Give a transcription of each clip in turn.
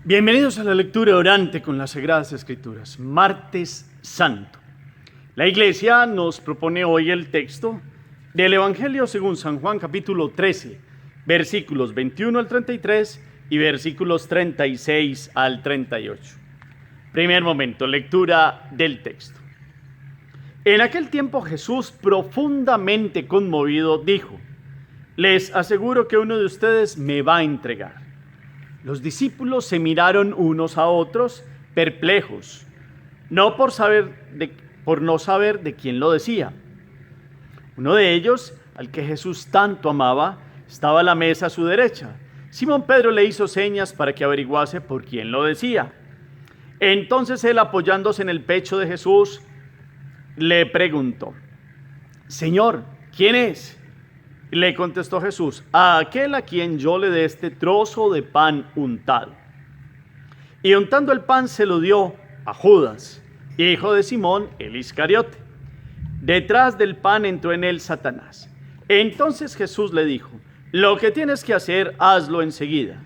Bienvenidos a la lectura orante con las Sagradas Escrituras, martes santo. La Iglesia nos propone hoy el texto del Evangelio según San Juan capítulo 13, versículos 21 al 33 y versículos 36 al 38. Primer momento, lectura del texto. En aquel tiempo Jesús, profundamente conmovido, dijo: les aseguro que uno de ustedes me va a entregar. Los discípulos se miraron unos a otros, perplejos, por no saber de quién lo decía. Uno de ellos, al que Jesús tanto amaba, estaba a la mesa a su derecha. Simón Pedro le hizo señas para que averiguase por quién lo decía. Entonces él, apoyándose en el pecho de Jesús, le preguntó: Señor, ¿quién es? Le contestó Jesús: a aquel a quien yo le dé este trozo de pan untado. Y untando el pan se lo dio a Judas, hijo de Simón el Iscariote. Detrás del pan entró en él Satanás. Entonces Jesús le dijo: lo que tienes que hacer, hazlo enseguida.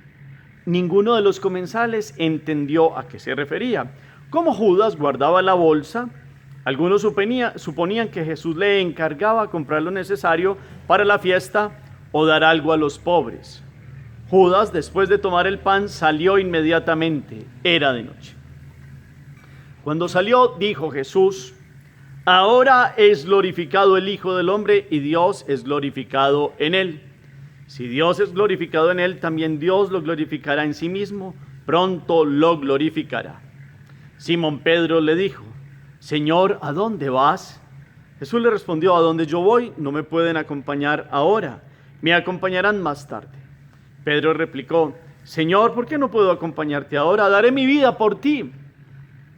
Ninguno de los comensales entendió a qué se refería. Como Judas guardaba la bolsa, algunos suponían que Jesús le encargaba comprar lo necesario para la fiesta o dar algo a los pobres. Judas, después de tomar el pan, salió inmediatamente. Era de noche. Cuando salió, dijo Jesús: ahora es glorificado el Hijo del Hombre y Dios es glorificado en él. Si Dios es glorificado en él, también Dios lo glorificará en sí mismo. Pronto lo glorificará. Simón Pedro le dijo: Señor, ¿a dónde vas? Jesús le respondió: a donde yo voy no me pueden acompañar ahora, me acompañarán más tarde. Pedro replicó: Señor, ¿por qué no puedo acompañarte ahora? Daré mi vida por ti.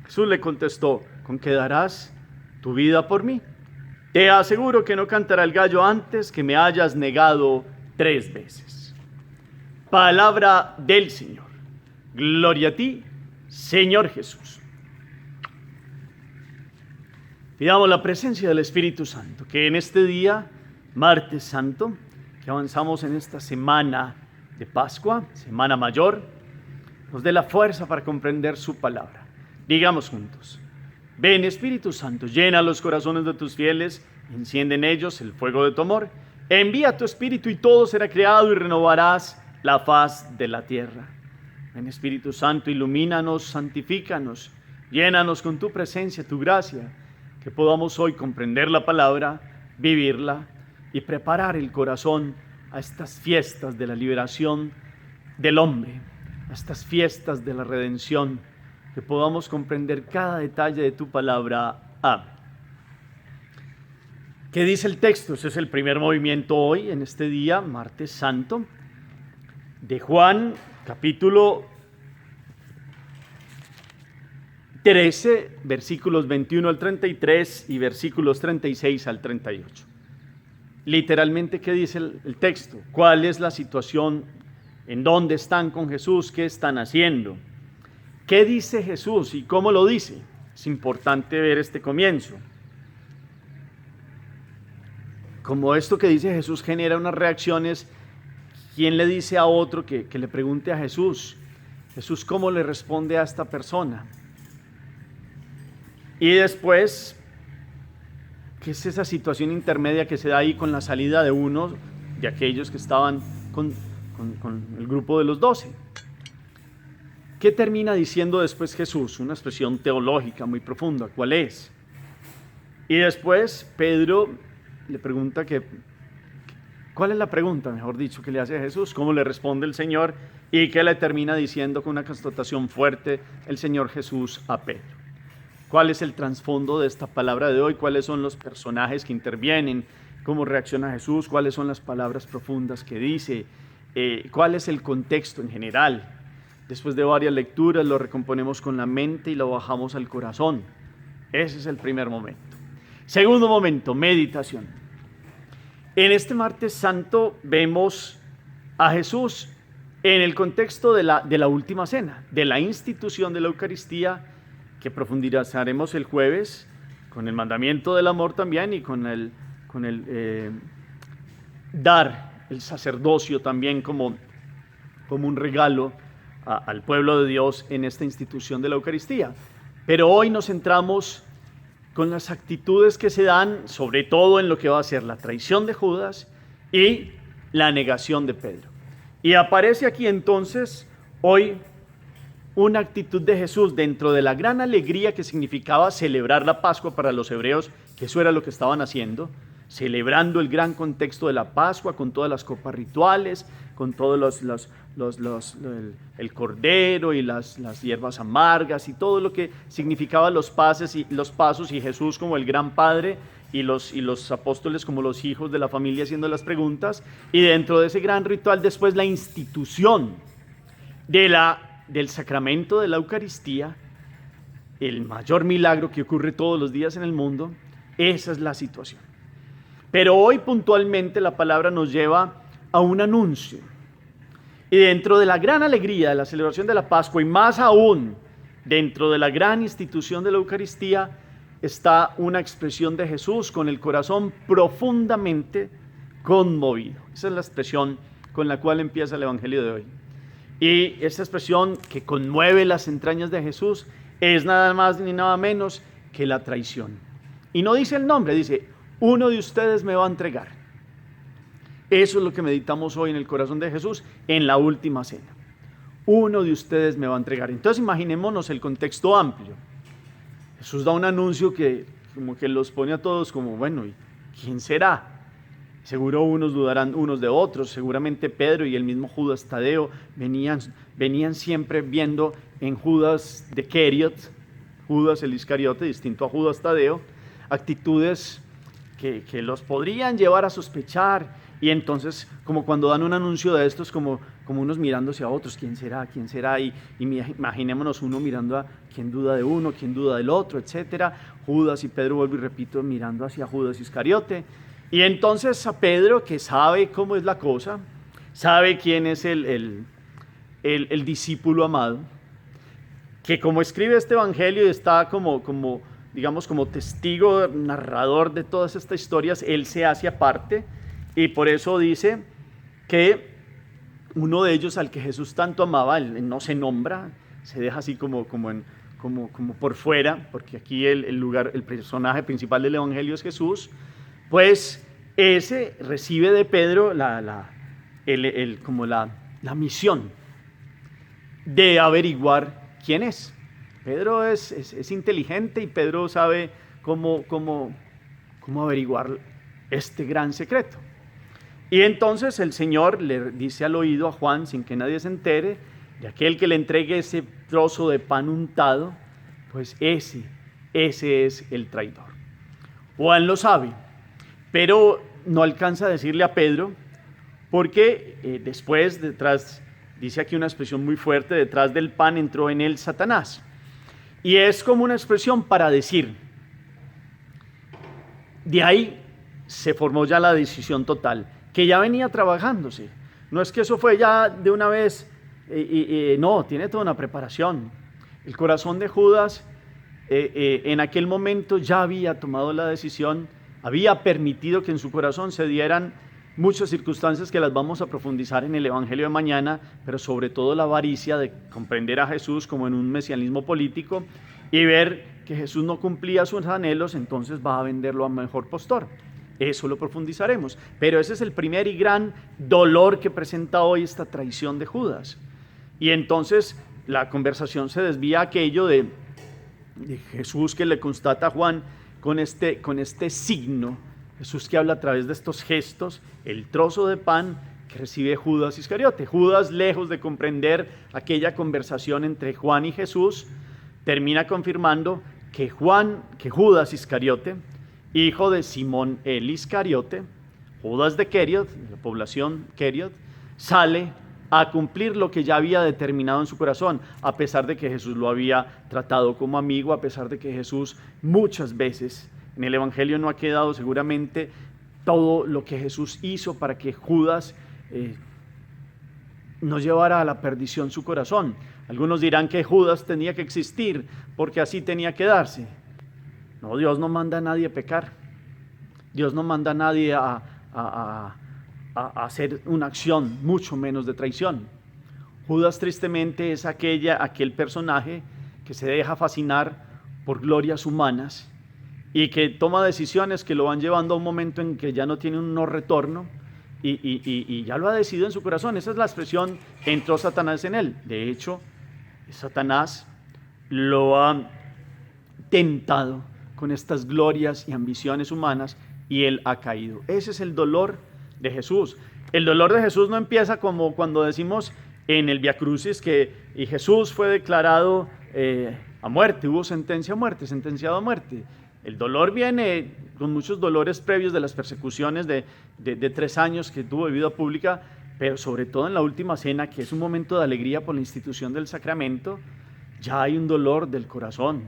Jesús le contestó: ¿con qué darás tu vida por mí? Te aseguro que no cantará el gallo antes que me hayas negado 3 veces. Palabra del Señor. Gloria a ti, Señor Jesús. Pidamos la presencia del Espíritu Santo, que en este día, martes santo, que avanzamos en esta semana de Pascua, Semana Mayor, nos dé la fuerza para comprender su palabra. Digamos juntos: ven, Espíritu Santo, llena los corazones de tus fieles, enciende en ellos el fuego de tu amor. Envía tu Espíritu y todo será creado y renovarás la faz de la tierra. Ven, Espíritu Santo, ilumínanos, santifícanos, llénanos con tu presencia, tu gracia, que podamos hoy comprender la palabra, vivirla y preparar el corazón a estas fiestas de la liberación del hombre, a estas fiestas de la redención, que podamos comprender cada detalle de tu palabra. Amén. ¿Qué dice el texto? Ese es el primer movimiento hoy, en este día, martes santo, de Juan, capítulo 13, versículos 21 al 33 y versículos 36 al 38. Literalmente, ¿qué dice el texto? ¿Cuál es la situación? ¿En dónde están con Jesús? ¿Qué están haciendo? ¿Qué dice Jesús y cómo lo dice? Es importante ver este comienzo. Como esto que dice Jesús genera unas reacciones, ¿quién le dice a otro que le pregunte a Jesús? Jesús, ¿cómo le responde a esta persona? Y después, ¿qué es esa situación intermedia que se da ahí con la salida de uno de aquellos que estaban con el grupo de los 12? ¿Qué termina diciendo después Jesús? Una expresión teológica muy profunda. ¿Cuál es? Y después Pedro le pregunta ¿cuál es la pregunta, mejor dicho, que le hace a Jesús? ¿Cómo le responde el Señor? Y ¿qué le termina diciendo con una constatación fuerte el Señor Jesús a Pedro? ¿Cuál es el trasfondo de esta palabra de hoy? ¿Cuáles son los personajes que intervienen? ¿Cómo reacciona Jesús? ¿Cuáles son las palabras profundas que dice? ¿Cuál es el contexto en general? Después de varias lecturas lo recomponemos con la mente y lo bajamos al corazón. Ese es el primer momento. Segundo momento, meditación. En este martes santo vemos a Jesús en el contexto de la última cena, de la institución de la Eucaristía, que profundizaremos el jueves con el mandamiento del amor también y con el dar el sacerdocio también como un regalo al pueblo de Dios en esta institución de la Eucaristía. Pero hoy nos centramos con las actitudes que se dan, sobre todo en lo que va a ser la traición de Judas y la negación de Pedro. Y aparece aquí entonces hoy una actitud de Jesús dentro de la gran alegría que significaba celebrar la Pascua para los hebreos, que eso era lo que estaban haciendo, celebrando el gran contexto de la Pascua con todas las copas rituales, con todos el cordero y las hierbas amargas y todo lo que significaba los pasos y Jesús como el gran padre y los apóstoles como los hijos de la familia haciendo las preguntas, y dentro de ese gran ritual después la institución del sacramento de la Eucaristía, el mayor milagro que ocurre todos los días en el mundo. Esa es la situación. Pero hoy puntualmente la palabra nos lleva a un anuncio. Y dentro de la gran alegría de la celebración de la Pascua, y más aún dentro de la gran institución de la Eucaristía, está una expresión de Jesús con el corazón profundamente conmovido. Esa es la expresión con la cual empieza el Evangelio de hoy. Y esta expresión que conmueve las entrañas de Jesús es nada más ni nada menos que la traición. Y no dice el nombre, dice: uno de ustedes me va a entregar. Eso es lo que meditamos hoy en el corazón de Jesús en la última cena. Uno de ustedes me va a entregar. Entonces imaginémonos el contexto amplio. Jesús da un anuncio que como que los pone a todos como, bueno, ¿y quién será? Seguro unos dudarán unos de otros. Seguramente Pedro y el mismo Judas Tadeo venían siempre viendo en Judas de Keriot, Judas el Iscariote, distinto a Judas Tadeo, actitudes que los podrían llevar a sospechar. Y entonces, como cuando dan un anuncio de estos, como unos mirándose a otros, ¿quién será? ¿Quién será? Y imaginémonos uno mirando a quién duda de uno, quién duda del otro, etcétera. Judas y Pedro, vuelvo y repito, mirando hacia Judas Iscariote. Y entonces a Pedro, que sabe cómo es la cosa, sabe quién es el discípulo amado, que como escribe este evangelio y está digamos, como testigo, narrador de todas estas historias, él se hace aparte, y por eso dice que uno de ellos, al que Jesús tanto amaba, él no se nombra, se deja así como por fuera, porque aquí el personaje principal del evangelio es Jesús. Pues ese recibe de Pedro la misión de averiguar quién es. Pedro es inteligente y Pedro sabe cómo averiguar este gran secreto. Y entonces el Señor le dice al oído a Juan, sin que nadie se entere, de aquel que le entregue ese trozo de pan untado, pues ese es el traidor. Juan lo sabe, pero no alcanza a decirle a Pedro, porque después, dice aquí una expresión muy fuerte, detrás del pan entró en él Satanás. Y es como una expresión para decir, de ahí se formó ya la decisión total, que ya venía trabajándose. No es que eso fue ya de una vez, no, tiene toda una preparación. El corazón de Judas en aquel momento ya había tomado la decisión, había permitido que en su corazón se dieran muchas circunstancias que las vamos a profundizar en el Evangelio de mañana, pero sobre todo la avaricia de comprender a Jesús como en un mesianismo político y ver que Jesús no cumplía sus anhelos, entonces va a venderlo a mejor postor. Eso lo profundizaremos, pero ese es el primer y gran dolor que presenta hoy esta traición de Judas. Y entonces la conversación se desvía a aquello de Jesús que le constata a Juan con este signo, Jesús que habla a través de estos gestos, el trozo de pan que recibe Judas Iscariote. Judas, lejos de comprender aquella conversación entre Juan y Jesús, termina confirmando que Judas Iscariote, hijo de Simón el Iscariote, Judas de Keriot, de la población Keriot, sale a cumplir lo que ya había determinado en su corazón, a pesar de que Jesús lo había tratado como amigo, a pesar de que Jesús muchas veces, en el Evangelio no ha quedado seguramente todo lo que Jesús hizo para que Judas no llevara a la perdición su corazón. Algunos dirán que Judas tenía que existir porque así tenía que darse. No, Dios no manda a nadie a pecar. Dios no manda a nadie a hacer una acción, mucho menos de traición. Judas tristemente es aquel personaje que se deja fascinar por glorias humanas y que toma decisiones que lo van llevando a un momento en que ya no tiene un no retorno y ya lo ha decidido en su corazón. Esa es la expresión: entró Satanás en él. De hecho, Satanás lo ha tentado con estas glorias y ambiciones humanas y él ha caído. Ese es el dolor de Jesús. El dolor de Jesús no empieza como cuando decimos en el Via Crucis y Jesús fue declarado a muerte, hubo sentencia a muerte, sentenciado a muerte. El dolor viene con muchos dolores previos de las persecuciones de 3 años que tuvo de vida pública, pero sobre todo en la última cena, que es un momento de alegría por la institución del sacramento, ya hay un dolor del corazón.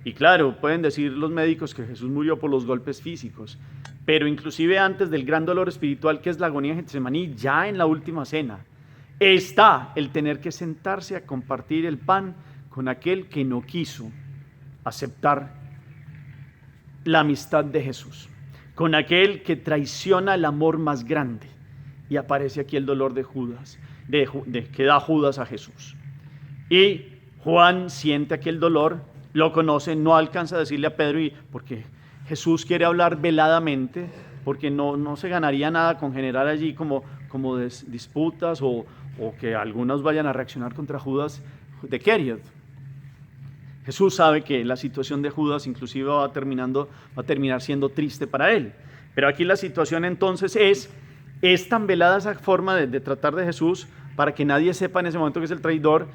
Y claro, pueden decir los médicos que Jesús murió por los golpes físicos, pero inclusive antes del gran dolor espiritual que es la agonía de Getsemaní, ya en la última cena, está el tener que sentarse a compartir el pan con aquel que no quiso aceptar la amistad de Jesús, con aquel que traiciona el amor más grande. Y aparece aquí el dolor de Judas, que da Judas a Jesús. Y Juan siente aquel dolor, lo conoce, no alcanza a decirle a Pedro, porque Jesús quiere hablar veladamente, porque no se ganaría nada con generar allí como disputas o que algunos vayan a reaccionar contra Judas de Keriot. Jesús sabe que la situación de Judas inclusive va a terminar siendo triste para él. Pero aquí la situación entonces es tan velada esa forma de tratar de Jesús para que nadie sepa en ese momento que es el traidor,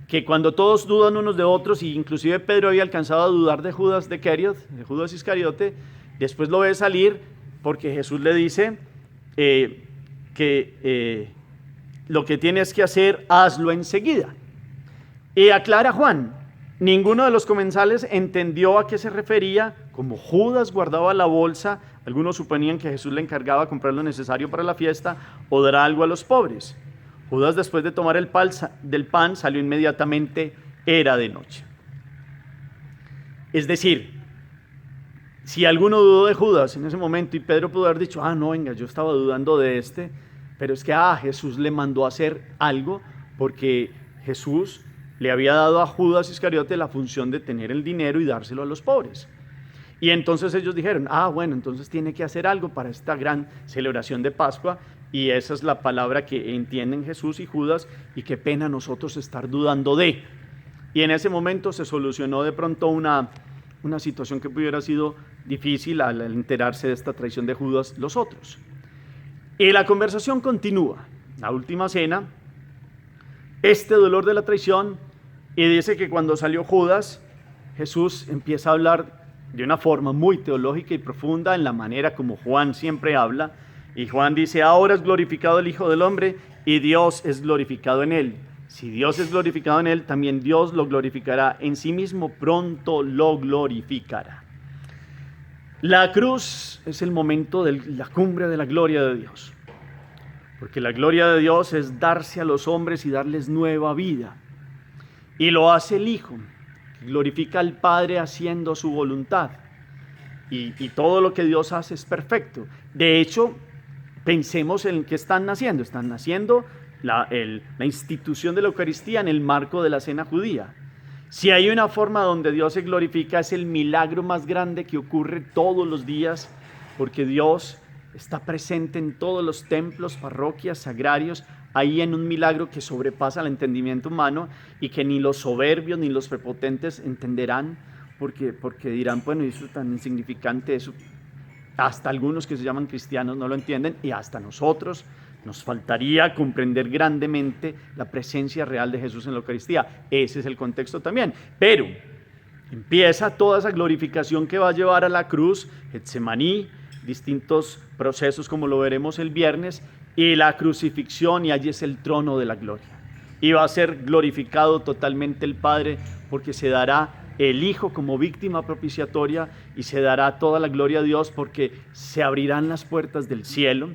que cuando todos dudan unos de otros, y inclusive Pedro había alcanzado a dudar de Judas de Keriot, de Judas Iscariote, después lo ve salir porque Jesús le dice que lo que tienes que hacer, hazlo enseguida. Y aclara Juan: ninguno de los comensales entendió a qué se refería. Como Judas guardaba la bolsa, algunos suponían que Jesús le encargaba comprar lo necesario para la fiesta o dar algo a los pobres. Judas, después de tomar del pan, salió inmediatamente, era de noche. Es decir, si alguno dudó de Judas en ese momento, y Pedro pudo haber dicho: no, venga, yo estaba dudando de este, pero es que Jesús le mandó a hacer algo, porque Jesús le había dado a Judas Iscariote la función de tener el dinero y dárselo a los pobres. Y entonces ellos dijeron: bueno, entonces tiene que hacer algo para esta gran celebración de Pascua. Y esa es la palabra que entienden Jesús y Judas, y qué pena nosotros estar dudando de. Y en ese momento se solucionó de pronto una situación que pudiera sido difícil al enterarse de esta traición de Judas los otros. Y la conversación continúa. La última cena, este dolor de la traición, y dice que cuando salió Judas, Jesús empieza a hablar de una forma muy teológica y profunda, en la manera como Juan siempre habla. Y Juan dice: ahora es glorificado el Hijo del Hombre y Dios es glorificado en él. Si Dios es glorificado en él, también Dios lo glorificará en sí mismo, pronto lo glorificará. La cruz es el momento de la cumbre de la gloria de Dios, porque la gloria de Dios es darse a los hombres y darles nueva vida. Y lo hace el Hijo, que glorifica al Padre haciendo su voluntad. Y todo lo que Dios hace es perfecto. De hecho, pensemos en qué están naciendo. Están naciendo la institución de la Eucaristía en el marco de la cena judía. Si hay una forma donde Dios se glorifica, es el milagro más grande que ocurre todos los días, porque Dios está presente en todos los templos, parroquias, sagrarios, ahí en un milagro que sobrepasa el entendimiento humano y que ni los soberbios ni los prepotentes entenderán, porque dirán: bueno, eso es tan insignificante, eso. Hasta algunos que se llaman cristianos no lo entienden, y hasta nosotros nos faltaría comprender grandemente la presencia real de Jesús en la Eucaristía. Ese es el contexto también. Pero empieza toda esa glorificación que va a llevar a la cruz, Getsemaní, distintos procesos como lo veremos el viernes, y la crucifixión, y allí es el trono de la gloria. Y va a ser glorificado totalmente el Padre, porque se dará el Hijo como víctima propiciatoria, y se dará toda la gloria a Dios, porque se abrirán las puertas del cielo,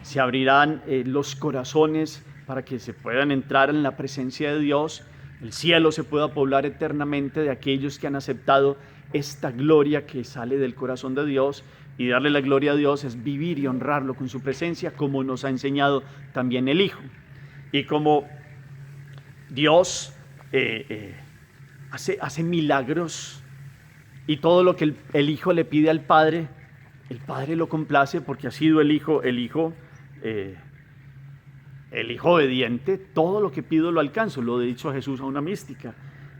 se abrirán los corazones para que se puedan entrar en la presencia de Dios, el cielo se pueda poblar eternamente de aquellos que han aceptado esta gloria que sale del corazón de Dios. Y darle la gloria a Dios es vivir y honrarlo con su presencia, como nos ha enseñado también el Hijo. Y como Dios hace milagros y todo lo que el Hijo le pide al Padre, el Padre lo complace porque ha sido el Hijo obediente. Todo lo que pido lo alcanzo, lo ha dicho Jesús a una mística.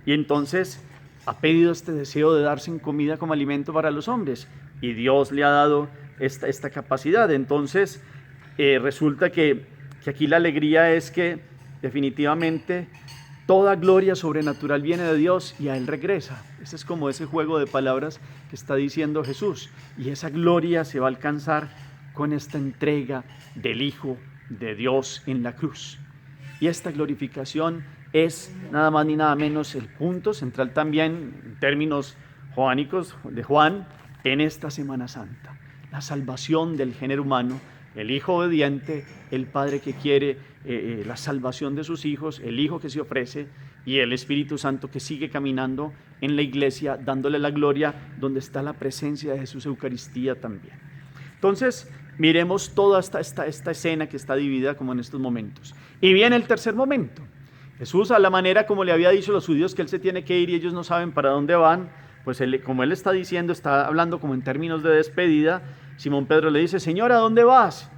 Y entonces ha pedido este deseo de darse en comida como alimento para los hombres y Dios le ha dado esta capacidad. Entonces resulta que aquí la alegría es que definitivamente toda gloria sobrenatural viene de Dios y a Él regresa. Ese es como ese juego de palabras que está diciendo Jesús. Y esa gloria se va a alcanzar con esta entrega del Hijo de Dios en la cruz. Y esta glorificación es nada más ni nada menos el punto central también en términos joánicos de Juan en esta Semana Santa. La salvación del género humano, el Hijo obediente, el Padre que quiere la salvación de sus hijos, el Hijo que se ofrece y el Espíritu Santo que sigue caminando en la iglesia dándole la gloria donde está la presencia de Jesús, Eucaristía también. Entonces miremos toda esta escena que está dividida como en estos momentos. Y viene el tercer momento. Jesús, a la manera como le había dicho a los judíos que Él se tiene que ir y ellos no saben para dónde van, pues como Él está diciendo, está hablando como en términos de despedida. Simón Pedro le dice: Señor, ¿a dónde vas?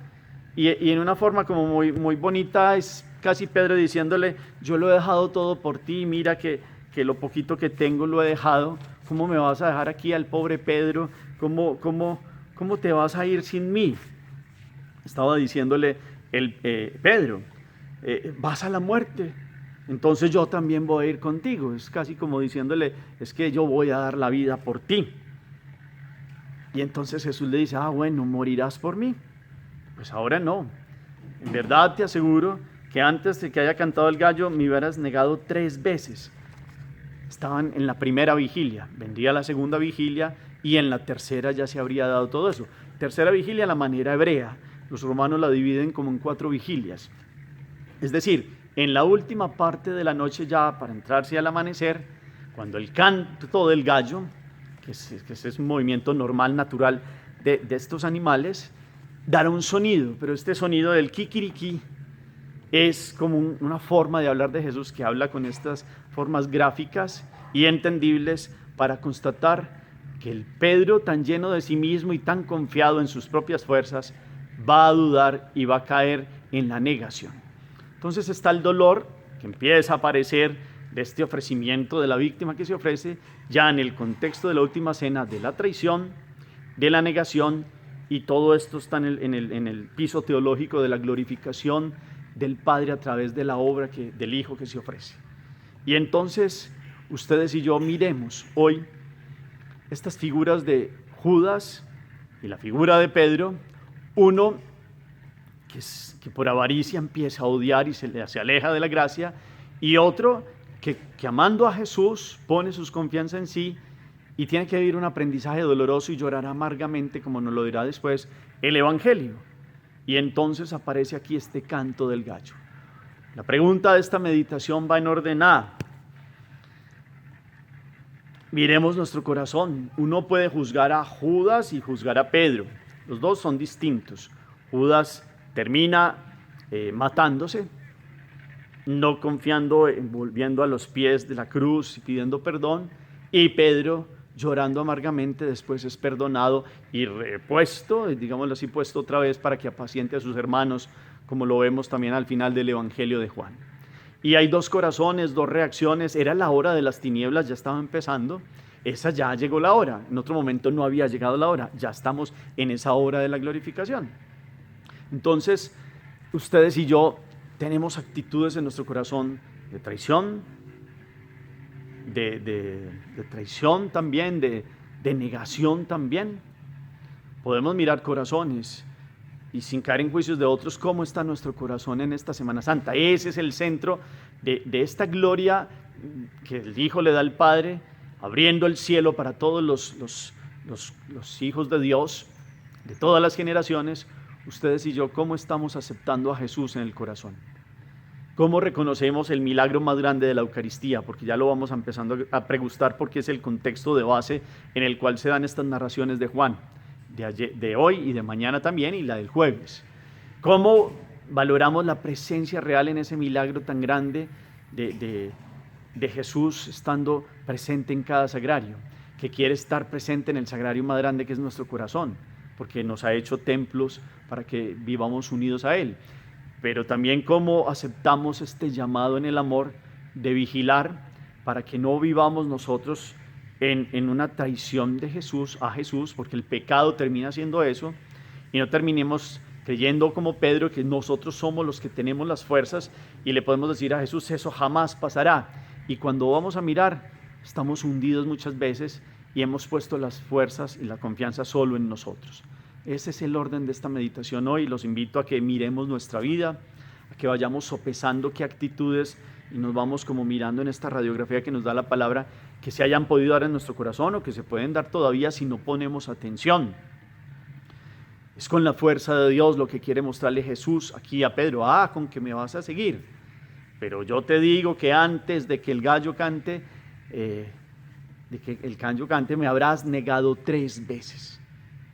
Y en una forma como muy, muy bonita, es casi Pedro diciéndole: yo lo he dejado todo por ti, mira que lo poquito que tengo lo he dejado. ¿Cómo me vas a dejar aquí al pobre Pedro? ¿Cómo te vas a ir sin mí? Estaba diciéndole Pedro, vas a la muerte, entonces yo también voy a ir contigo. Es casi como diciéndole: es que yo voy a dar la vida por ti. Y entonces Jesús le dice: bueno, morirás por mí. Pues ahora no. En verdad te aseguro que antes de que haya cantado el gallo me hubieras negado 3 veces. Estaban en la primera vigilia, vendría la segunda vigilia y en la tercera ya se habría dado todo eso. Tercera vigilia, la manera hebrea. Los romanos la dividen como en 4 vigilias. Es decir, en la última parte de la noche ya para entrarse al amanecer, cuando el canto del gallo, que es un movimiento normal, natural de estos animales, dará un sonido, pero este sonido del kikiriki es como una forma de hablar de Jesús que habla con estas formas gráficas y entendibles para constatar que el Pedro, tan lleno de sí mismo y tan confiado en sus propias fuerzas, va a dudar y va a caer en la negación. Entonces está el dolor que empieza a aparecer de este ofrecimiento de la víctima que se ofrece ya en el contexto de la última cena, de la traición, de la negación, y todo esto está en el piso teológico de la glorificación del Padre a través de la obra del Hijo que se ofrece. Y entonces ustedes y yo miremos hoy estas figuras de Judas y la figura de Pedro, uno que por avaricia empieza a odiar y se aleja de la gracia, y otro que amando a Jesús pone sus confianzas en sí y tiene que vivir un aprendizaje doloroso y llorará amargamente, como nos lo dirá después el Evangelio. Y entonces aparece aquí este canto del gallo. La pregunta de esta meditación va en orden a: miremos nuestro corazón. Uno puede juzgar a Judas y juzgar a Pedro. Los dos son distintos. Judas termina matándose, no confiando, volviendo a los pies de la cruz y pidiendo perdón, y Pedro, llorando amargamente, después es perdonado y repuesto, digámoslo así, puesto otra vez para que apaciente a sus hermanos, como lo vemos también al final del Evangelio de Juan. Y hay 2 corazones, 2 reacciones. Era la hora de las tinieblas, ya estaba empezando. Esa ya llegó la hora. En otro momento no había llegado la hora. Ya estamos en esa hora de la glorificación. Entonces, ustedes y yo tenemos actitudes en nuestro corazón de traición, de traición también, de negación también. Podemos mirar corazones y sin caer en juicios de otros, cómo está nuestro corazón en esta Semana Santa. Ese es el centro de esta gloria que el Hijo le da al Padre, abriendo el cielo para todos los hijos de Dios, de todas las generaciones. Ustedes y yo, ¿cómo estamos aceptando a Jesús en el corazón? ¿Cómo reconocemos el milagro más grande de la Eucaristía? Porque ya lo vamos empezando a pregustar, porque es el contexto de base en el cual se dan estas narraciones de Juan, de hoy y de mañana también, y la del jueves. ¿Cómo valoramos la presencia real en ese milagro tan grande de Jesús estando presente en cada sagrario, que quiere estar presente en el sagrario más grande que es nuestro corazón, porque nos ha hecho templos para que vivamos unidos a Él. Pero también cómo aceptamos este llamado en el amor de vigilar para que no vivamos nosotros en una traición de Jesús a Jesús, porque el pecado termina siendo eso, y no terminemos creyendo como Pedro que nosotros somos los que tenemos las fuerzas y le podemos decir a Jesús, eso jamás pasará. Y cuando vamos a mirar, estamos hundidos muchas veces y hemos puesto las fuerzas y la confianza solo en nosotros. Ese es el orden de esta meditación hoy. Los invito a que miremos nuestra vida, a que vayamos sopesando qué actitudes y nos vamos como mirando en esta radiografía que nos da la palabra, que se hayan podido dar en nuestro corazón o que se pueden dar todavía si no ponemos atención. Es con la fuerza de Dios lo que quiere mostrarle Jesús aquí a Pedro. Con que me vas a seguir. Pero yo te digo que antes de que el gallo cante, me habrás negado 3 veces.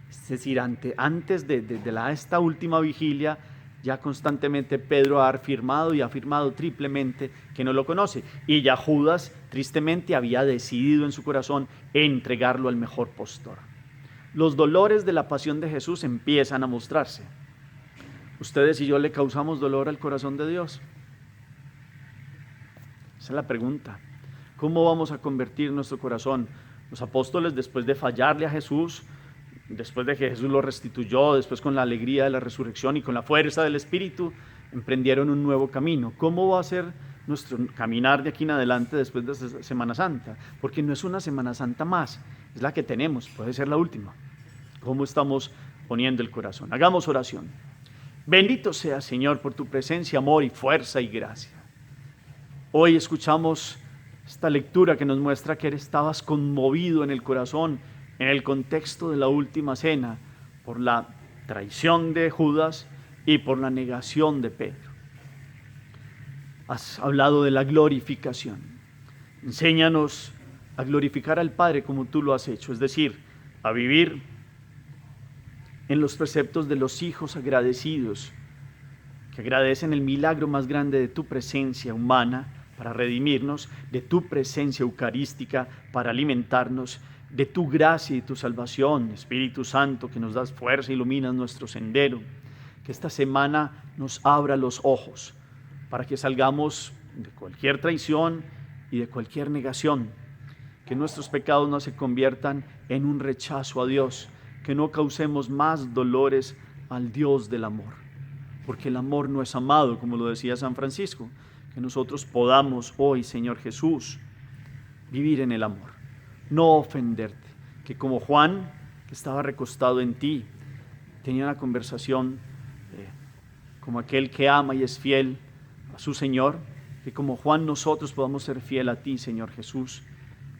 Es decir, antes de esta última vigilia, ya constantemente Pedro ha afirmado y ha afirmado triplemente que no lo conoce. Y ya Judas tristemente había decidido en su corazón entregarlo al mejor postor. Los dolores de la pasión de Jesús empiezan a mostrarse. ¿Ustedes y yo le causamos dolor al corazón de Dios? Esa es la pregunta. ¿Cómo vamos a convertir nuestro corazón? Los apóstoles, después de fallarle a Jesús, después de que Jesús lo restituyó, después con la alegría de la resurrección y con la fuerza del Espíritu, emprendieron un nuevo camino. ¿Cómo va a ser nuestro caminar de aquí en adelante después de esta Semana Santa? Porque no es una Semana Santa más, es la que tenemos, puede ser la última. ¿Cómo estamos poniendo el corazón? Hagamos oración. Bendito sea, Señor, por tu presencia, amor y fuerza y gracia. Hoy escuchamos esta lectura que nos muestra que estabas conmovido en el corazón en el contexto de la última cena por la traición de Judas y por la negación de Pedro. Has hablado de la glorificación. Enséñanos a glorificar al Padre como tú lo has hecho, es decir, a vivir en los preceptos de los hijos agradecidos, que agradecen el milagro más grande de tu presencia humana para redimirnos, de tu presencia eucarística para alimentarnos, de tu gracia y tu salvación, Espíritu Santo, que nos das fuerza, iluminas nuestro sendero. Que esta semana nos abra los ojos para que salgamos de cualquier traición y de cualquier negación. Que nuestros pecados no se conviertan en un rechazo a Dios, que no causemos más dolores al Dios del amor, porque el amor no es amado, como lo decía San Francisco. Que nosotros podamos hoy, Señor Jesús, vivir en el amor, no ofenderte, que como Juan, que estaba recostado en ti, tenía una conversación como aquel que ama y es fiel a su Señor, que como Juan nosotros podamos ser fiel a ti, Señor Jesús,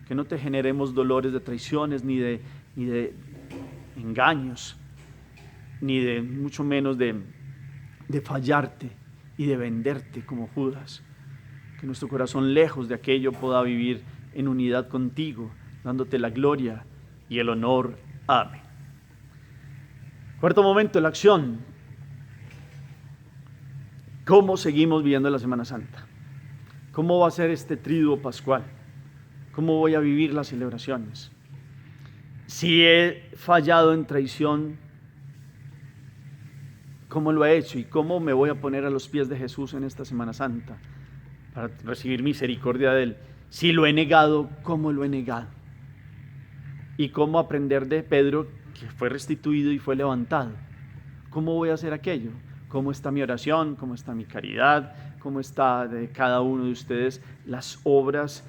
que no te generemos dolores de traiciones, ni de engaños, ni de mucho menos de fallarte y de venderte como Judas. Que nuestro corazón, lejos de aquello, pueda vivir en unidad contigo, dándote la gloria y el honor. Amén. Cuarto momento, la acción. ¿Cómo seguimos viviendo la Semana Santa? ¿Cómo va a ser este triduo pascual? ¿Cómo voy a vivir las celebraciones? Si he fallado en traición, ¿cómo lo he hecho? ¿Y cómo me voy a poner a los pies de Jesús en esta Semana Santa para recibir misericordia de Él? Si lo he negado, ¿cómo lo he negado? ¿Y cómo aprender de Pedro, que fue restituido y fue levantado? ¿Cómo voy a hacer aquello? ¿Cómo está mi oración? ¿Cómo está mi caridad? ¿Cómo está de cada uno de ustedes las obras?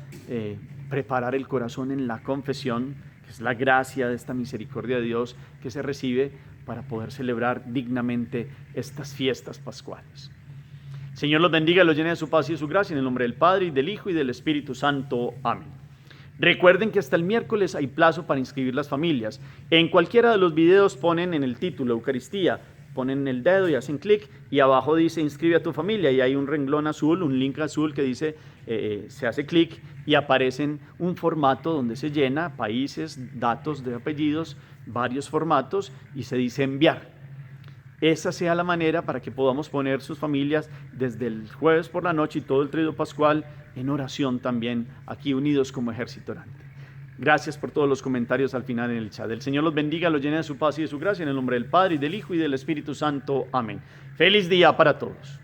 Preparar el corazón en la confesión, que es la gracia de esta misericordia de Dios que se recibe para poder celebrar dignamente estas fiestas pascuales. Señor los bendiga, los llene de su paz y de su gracia, en el nombre del Padre, y del Hijo, y del Espíritu Santo. Amén. Recuerden que hasta el miércoles hay plazo para inscribir las familias. En cualquiera de los videos ponen en el título Eucaristía, ponen el dedo y hacen clic, y abajo dice inscribe a tu familia, y hay un renglón azul, un link azul que dice se hace clic y aparecen un formato donde se llena países, datos de apellidos, varios formatos, y se dice enviar. esa sea la manera para que podamos poner sus familias desde el jueves por la noche y todo el tríodo pascual en oración también, aquí unidos como ejército orante. Gracias por todos los comentarios al final en el chat. El Señor los bendiga, los llene de su paz y de su gracia, en el nombre del Padre, y del Hijo, y del Espíritu Santo. Amén. Feliz día para todos.